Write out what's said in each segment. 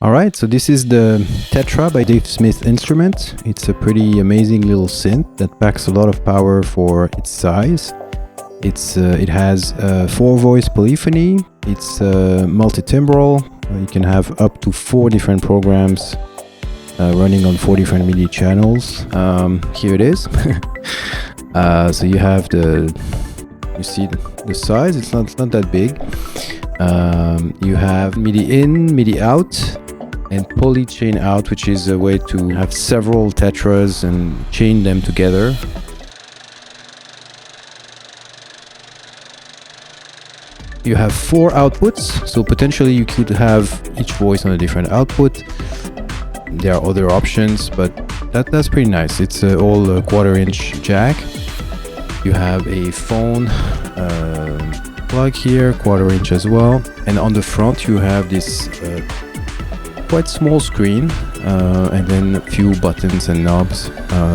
All right, so this is the Tetra by Dave Smith Instrument. It's a pretty amazing little synth that packs a lot of power for its size. It has 4-voice polyphony. It's multitimbral. You can have up to 4 different programs running on 4 different MIDI channels. Here it is. So you have you see the size. It's not that big. You have MIDI in, MIDI out, and poly chain out, which is a way to have several tetras and chain them together. You have 4 outputs, so potentially you could have each voice on a different output. There are other options, but that's pretty nice. It's all a 1/4-inch jack. You have a phone plug here, 1/4-inch as well, and on the front you have this quite small screen and then a few buttons and knobs.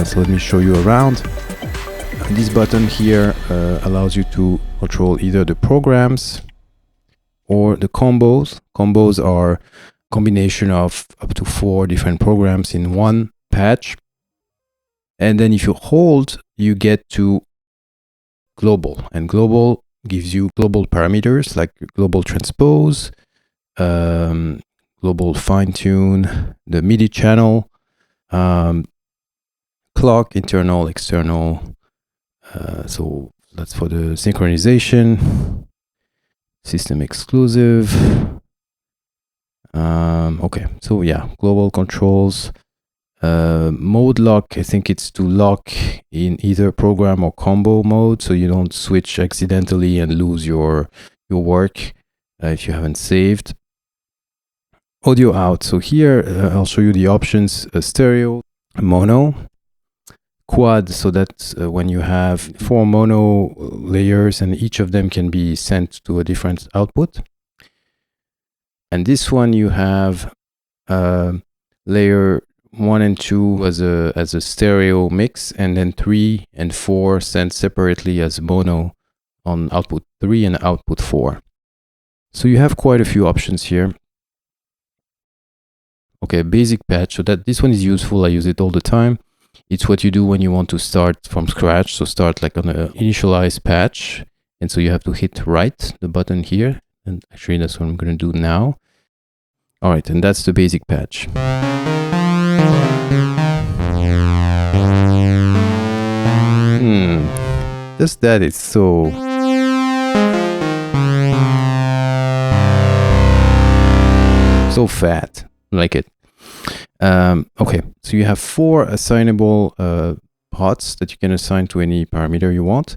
So let me show you around. This button here allows you to control either the programs or the combos. Combos are a combination of up to 4 different programs in one patch. And then if you hold, you get to global. And global gives you global parameters like global transpose, global fine tune, the MIDI channel, clock, internal, external. So that's for the synchronization, system exclusive. Okay, so yeah, global controls, mode lock. I think it's to lock in either program or combo mode, so you don't switch accidentally and lose your work if you haven't saved. Audio out. So here I'll show you the options: stereo, mono, quad, so that's when you have 4 mono layers and each of them can be sent to a different output. And this one you have layer 1 and 2 as a stereo mix, and then 3 and 4 sent separately as mono on output 3 and output 4. So you have quite a few options here. Okay, basic patch. So this one is useful. I use it all the time. It's what you do when you want to start from scratch. So start like on an initialize patch. And so you have to hit right, the button here. And actually that's what I'm going to do now. All right, and that's the basic patch. Just that it's so... so fat. I like it. Okay, so you have 4 assignable pots that you can assign to any parameter you want.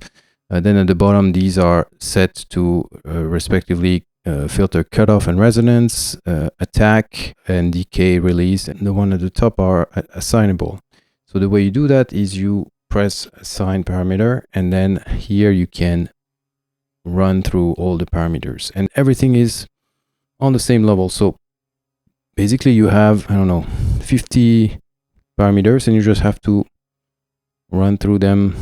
Then at the bottom, these are set to respectively filter cutoff and resonance, attack and decay release, and the one at the top are assignable. So the way you do that is you press assign parameter, and then here you can run through all the parameters, and everything is on the same level. So basically you have, I don't know, 50 parameters, and you just have to run through them,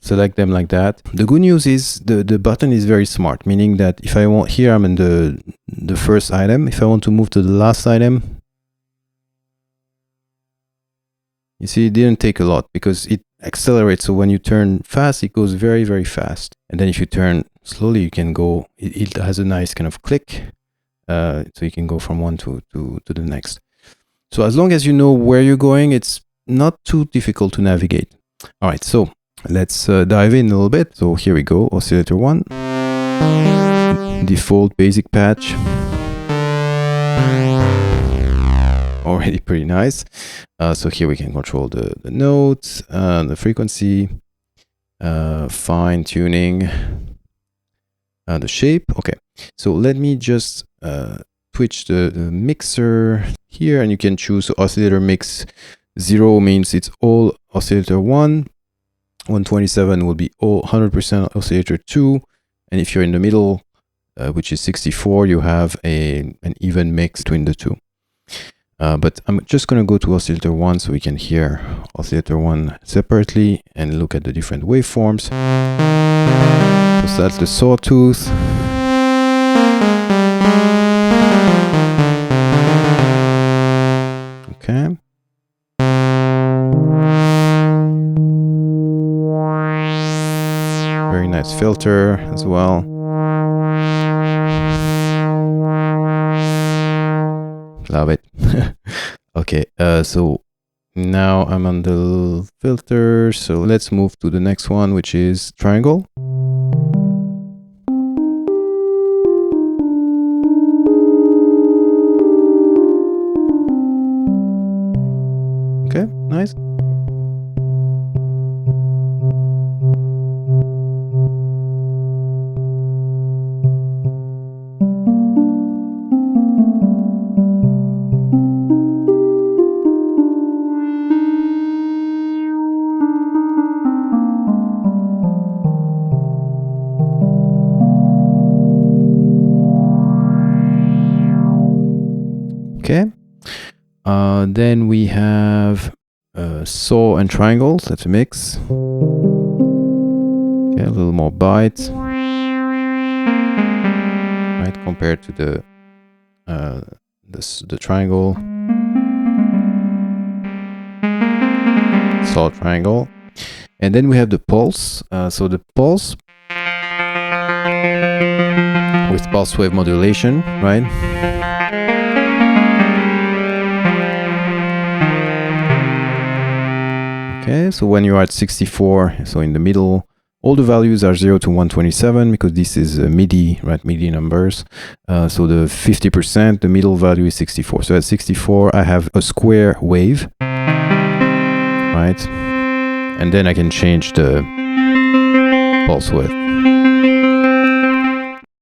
select them like that. The good news is the button is very smart, meaning that if I want, here I'm in the first item, if I want to move to the last item, you see it didn't take a lot because it accelerates. So when you turn fast, it goes very, very fast. And then if you turn slowly, you can go, it has a nice kind of click. So you can go from one to the next. So as long as you know where you're going, it's not too difficult to navigate. All right, so let's dive in a little bit. So here we go, oscillator 1, default basic patch. Already pretty nice. So here we can control the notes, the frequency, fine tuning, the shape. Okay, so let me just switch the mixer here, and you can choose. So oscillator mix 0 means it's all oscillator 1. 127 will be all 100% oscillator 2. And if you're in the middle, which is 64, you have an even mix between the two. But I'm just going to go to oscillator 1 so we can hear oscillator 1 separately and look at the different waveforms. So that's the sawtooth. noise filter as well. Love it. Okay, so now I'm on the filter, so let's move to the next one, which is triangle. Okay, nice. Okay, then we have saw and triangles. That's a mix. Okay, a little more bite, right, compared to the triangle. Saw triangle, and then we have the pulse. So the pulse with pulse wave modulation, right? Okay, so when you are at 64, so in the middle, all the values are 0 to 127 because this is MIDI, right? MIDI numbers. So the 50%, the middle value is 64. So at 64, I have a square wave, right? And then I can change the pulse width.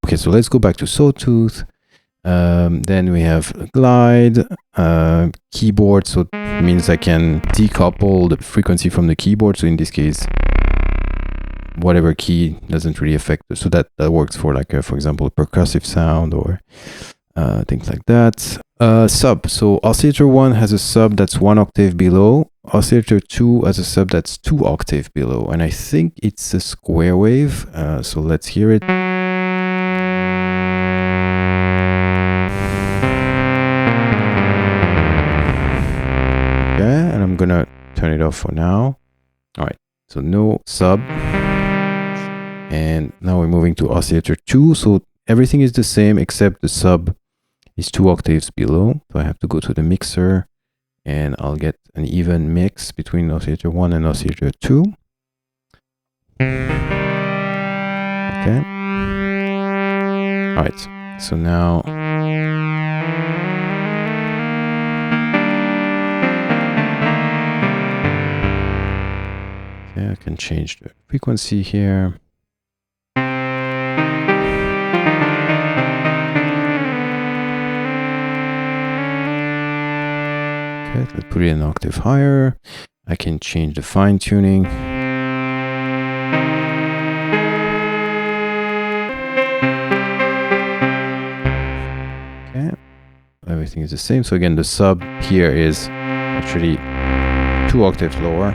Okay, so let's go back to Sawtooth. Then we have glide, keyboard, so it means I can decouple the frequency from the keyboard. So in this case, whatever key doesn't really affect it. So that works for like, for example, a percussive sound or things like that. Sub, so oscillator 1 has a sub that's 1 octave below. Oscillator 2 has a sub that's 2 octave below. And I think it's a square wave. So let's hear it. Okay, and I'm gonna turn it off for now. All right, so no sub. And now we're moving to oscillator 2. So everything is the same except the sub is 2 octaves below. So I have to go to the mixer and I'll get an even mix between oscillator 1 and oscillator 2. Okay. All right, so now I can change the frequency here. Okay, let's put it an octave higher. I can change the fine tuning. Okay, everything is the same. So again, the sub here is actually 2 octaves lower.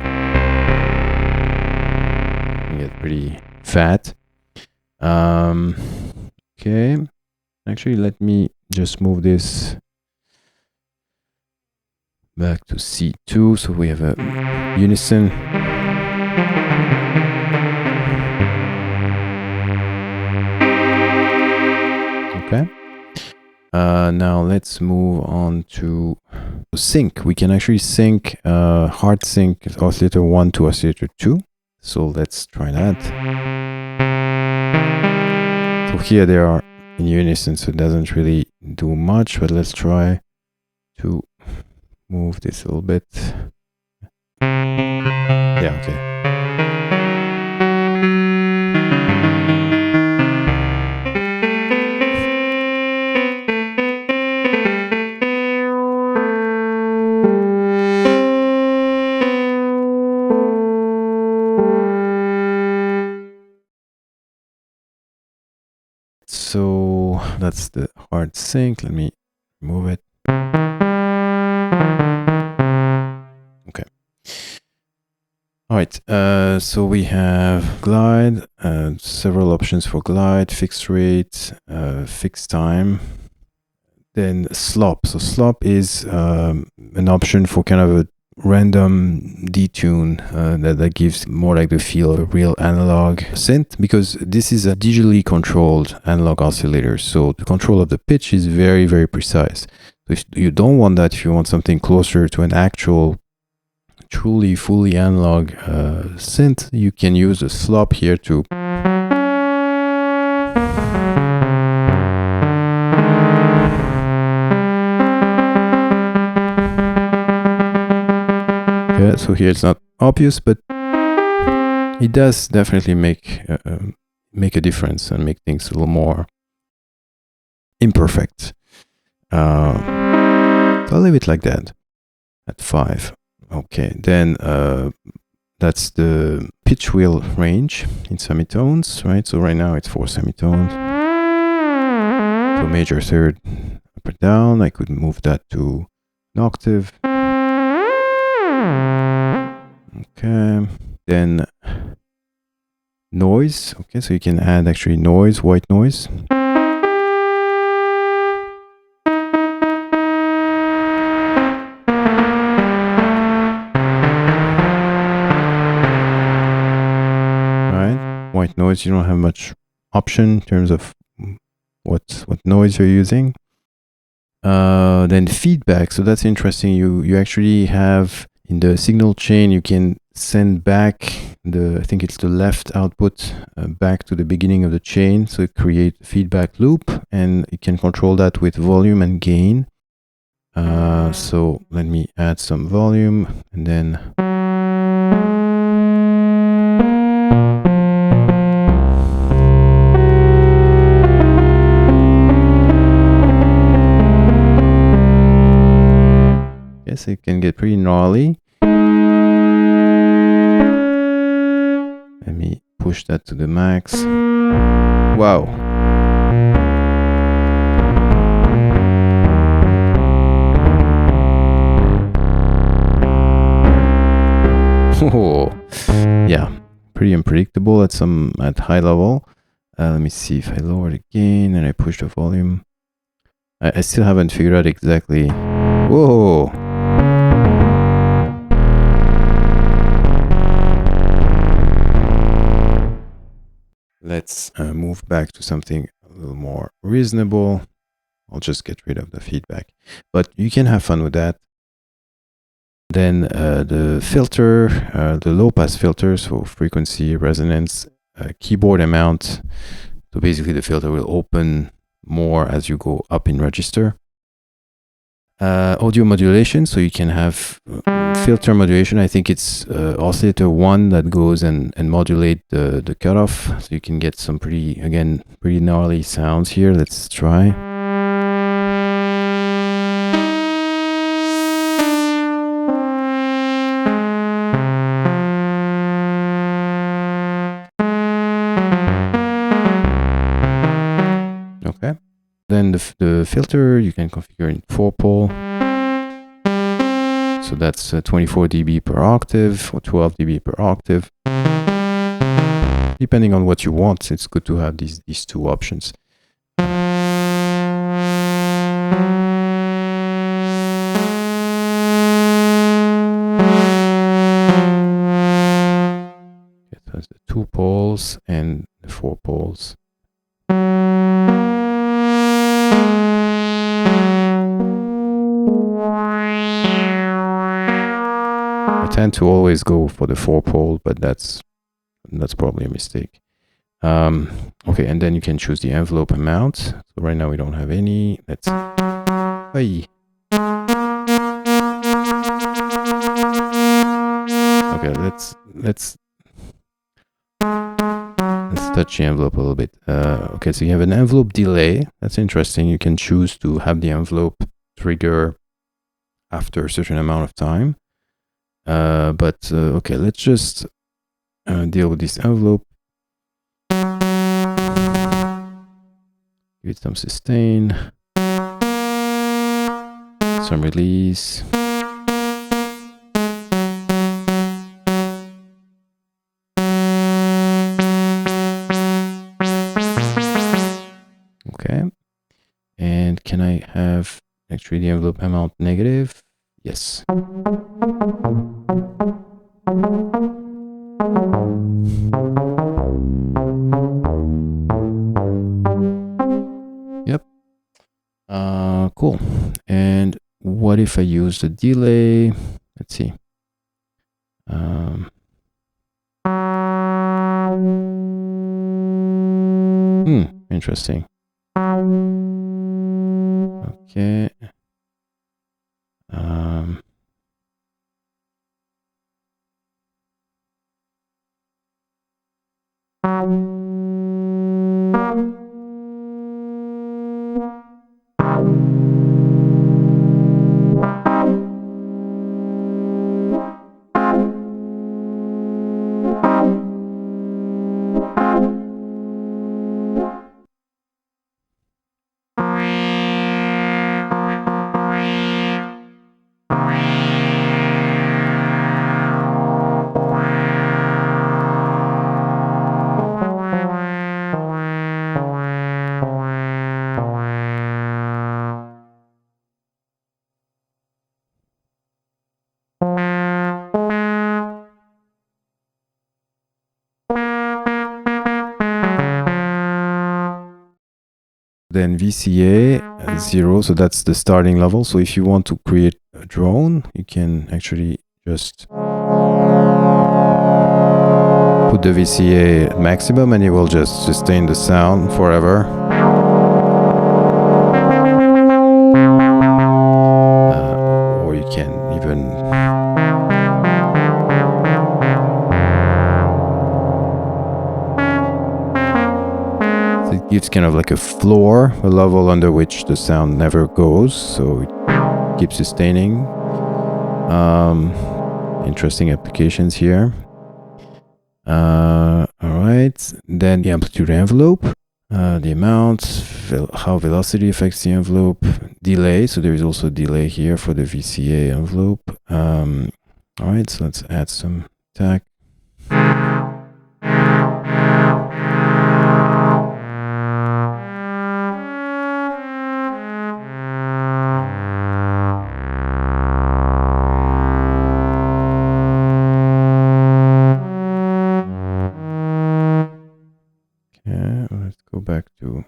Get pretty fat. Okay, actually let me just move this back to C2. So we have a Unison. Okay, now let's move on to sync. We can actually sync, hard sync oscillator 1 to oscillator 2. So let's try that. So here they are in unison, so it doesn't really do much, but let's try to move this a little bit. Yeah, okay. So that's the hard sync. Let me move it. Okay. All right. So we have glide, several options for glide, fixed rate, fixed time. Then slop. So slop is an option for kind of a random detune that gives more like the feel of a real analog synth, because this is a digitally controlled analog oscillator. So the control of the pitch is very, very precise. So if you don't want that, if you want something closer to an actual, truly fully analog synth, you can use a slop here to so here it's not obvious, but it does definitely make a difference and make things a little more imperfect. So I'll leave it like that at 5. Okay, then that's the pitch wheel range in semitones, right? So right now it's 4 semitones. So major, third, up or down. I could move that to an octave. Okay, then noise. Okay, so you can add actually noise, white noise. Right, white noise. You don't have much option in terms of what noise you're using. Then feedback. So that's interesting. You actually have in the signal chain, you can send back I think it's the left output back to the beginning of the chain. So it creates a feedback loop, and you can control that with volume and gain. So let me add some volume, and then yes, it can get pretty gnarly. Let me push that to the max. Wow. Oh, yeah, pretty unpredictable at high level. Let me see if I lower the gain and I push the volume. I still haven't figured out exactly. Whoa. Let's move back to something a little more reasonable. I'll just get rid of the feedback, but you can have fun with that. Then the filter, the low pass filter, so frequency, resonance, keyboard amount. So basically the filter will open more as you go up in register. Audio modulation, so you can have filter modulation. I think it's oscillator 1 that goes and modulate the cutoff, so you can get some pretty gnarly sounds here. Let's try. Okay. Then the filter you can configure in 4-pole. So that's 24 dB per octave or 12 dB per octave. Depending on what you want, it's good to have these two options. It has the 2 poles and the 4 poles. I tend to always go for the 4-pole, but that's probably a mistake. Okay, and then you can choose the envelope amount. So right now we don't have any. Let's okay, let's touch the envelope a little bit. Okay, so you have an envelope delay. That's interesting. You can choose to have the envelope trigger after a certain amount of time. But okay, let's just deal with this envelope. Give it some sustain, some release. Okay, and can I have actually the envelope amount negative? Yes. Yep. Cool. And what if I use the delay? Let's see. Interesting. Okay. Then VCA 0, so that's the starting level. So if you want to create a drone, you can actually just put the VCA at maximum and it will just sustain the sound forever. Or you can even it gives kind of like a floor, a level under which the sound never goes, so it keeps sustaining. Interesting applications here. All right, then the amplitude envelope, the amount, how velocity affects the envelope, delay. So there is also a delay here for the VCA envelope. All right, so let's add some tag. Let's go back to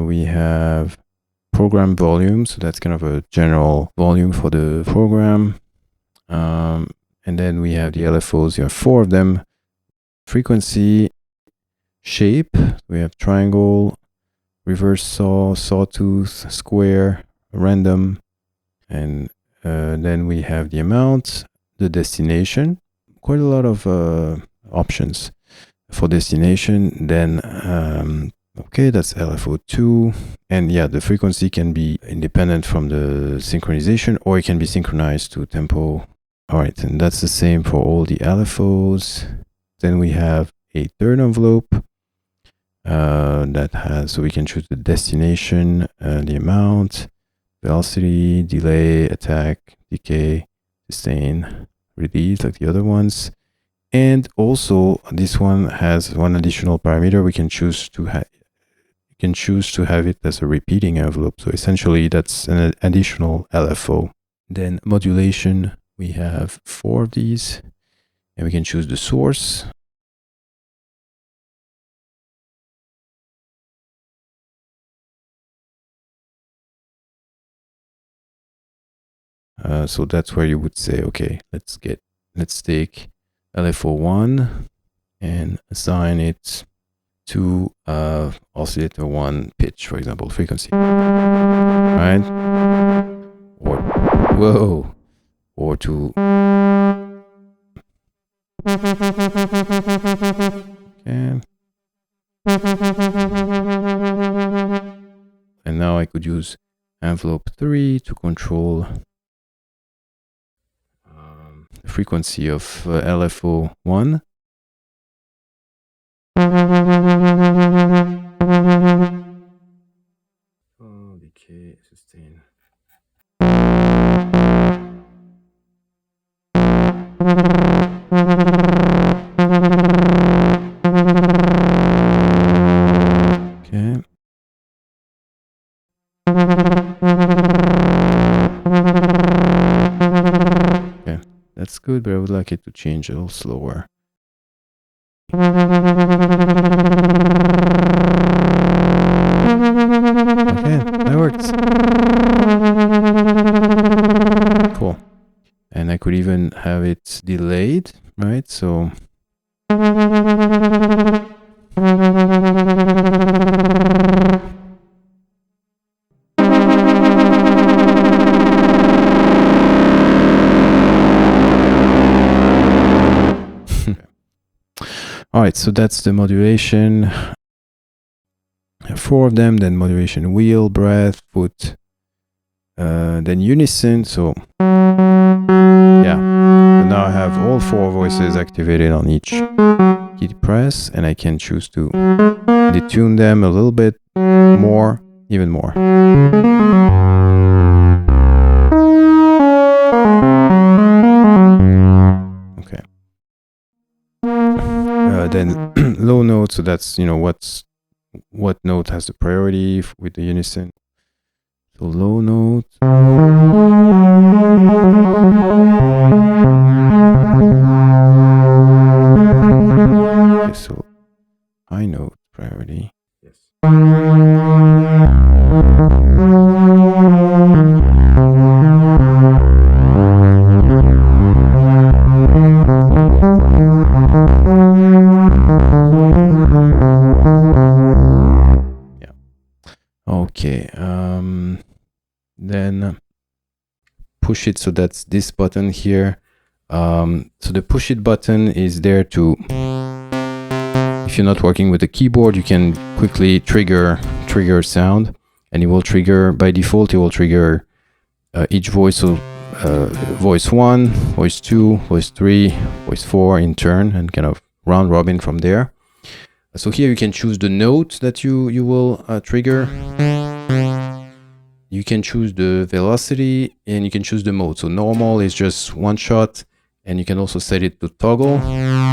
we have program volume, so that's kind of a general volume for the program. And then we have the LFOs, you have 4 of them. Frequency, shape, we have triangle, reverse saw, sawtooth, square, random, and then we have the amount, the destination, quite a lot of options for destination. Then okay, that's LFO2, and yeah, the frequency can be independent from the synchronization, or it can be synchronized to tempo. All right, and that's the same for all the LFOs. Then we have a third envelope that has, so we can choose the destination, the amount, velocity, delay, attack, decay, sustain, release, like the other ones. And also this one has one additional parameter. We can choose to have it as a repeating envelope. So essentially that's an additional LFO. Then modulation, we have 4 of these, and we can choose the source. So that's where you would say, okay, let's take LFO1 and assign it to oscillator 1 pitch, for example, frequency. Right? Or whoa, or to okay. And now I could use envelope 3 to control the frequency of LFO1. Oh, decay, sustain. like it to change a little slower. Okay, that works. Cool. And I could even have it delayed, right? So all right, so that's the modulation. 4 of them, then modulation wheel, breath, foot, then unison. So yeah, so now I have all 4 voices activated on each key press, and I can choose to detune them a little bit more, even more. Okay. Then low note, so that's, you know, what note has the priority with the unison. So low note. Okay, so high note priority. Yes. Okay, then push it, so that's this button here. So the push it button is there to, if you're not working with the keyboard, you can quickly trigger sound, and it will trigger, by default, it will trigger each voice. So voice 1, voice 2, voice 3, voice 4 in turn, and kind of round robin from there. So here you can choose the note that you will trigger. You can choose the velocity, and you can choose the mode. So normal is just one shot, and you can also set it to toggle.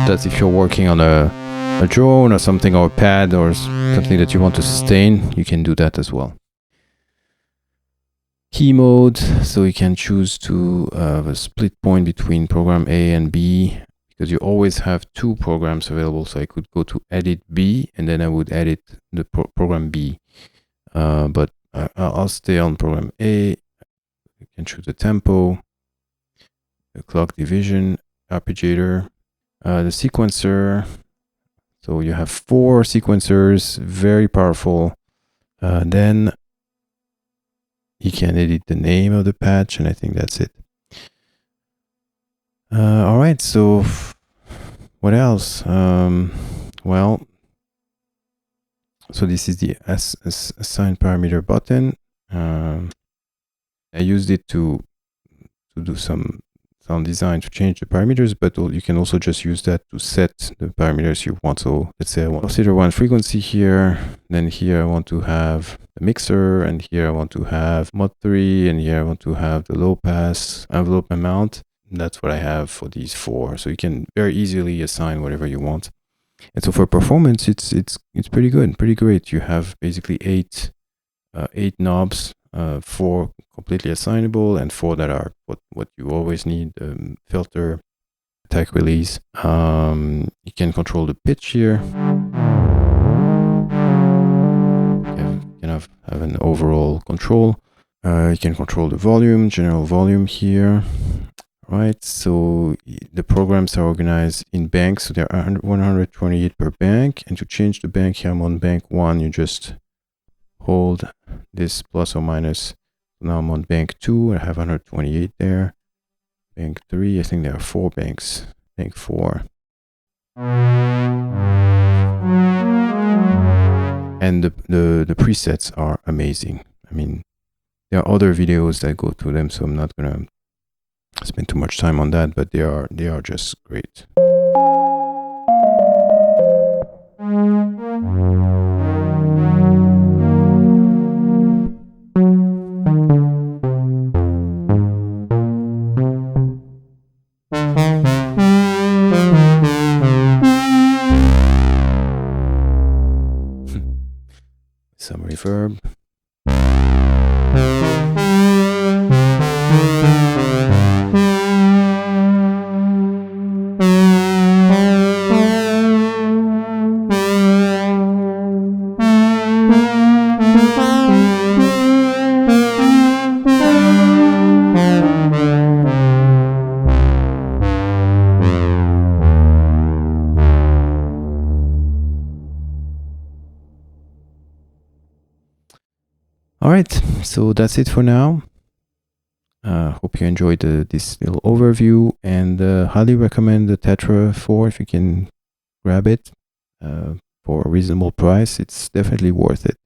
That's if you're working on a drone or something, or a pad or something that you want to sustain, you can do that as well. Key mode, so you can choose to have a split point between program A and B, because you always have 2 programs available. So I could go to edit B, and then I would edit the program B. But I'll stay on program A. You can choose the tempo, the clock division, arpeggiator, the sequencer. So you have 4 sequencers, very powerful. Then you can edit the name of the patch, and I think that's it. All right, so what else? Well, so this is the assign parameter button. I used it to do some sound design to change the parameters, but you can also just use that to set the parameters you want. So let's say I want oscillator 1 frequency here, then here I want to have the mixer, and here I want to have mod 3, and here I want to have the low pass envelope amount. And that's what I have for these 4. So you can very easily assign whatever you want. And so for performance, it's pretty good, pretty great. You have basically 8 knobs, 4 completely assignable, and 4 that are what you always need: filter, attack, release. You can control the pitch here. You can have an overall control. You can control the volume, general volume here. Right, so the programs are organized in banks, so there are 128 per bank. And to change the bank, here I'm on bank 1, you just hold this plus or minus. Now I'm on bank 2, I have 128 there. Bank 3, I think there are 4 banks. Bank 4. And the presets are amazing. I mean, there are other videos that go through them, so I'm not gonna spend too much time on that, but they are just great. Some reverb. So that's it for now. Hope you enjoyed this little overview, and highly recommend the Tetra 4 if you can grab it for a reasonable price. It's definitely worth it.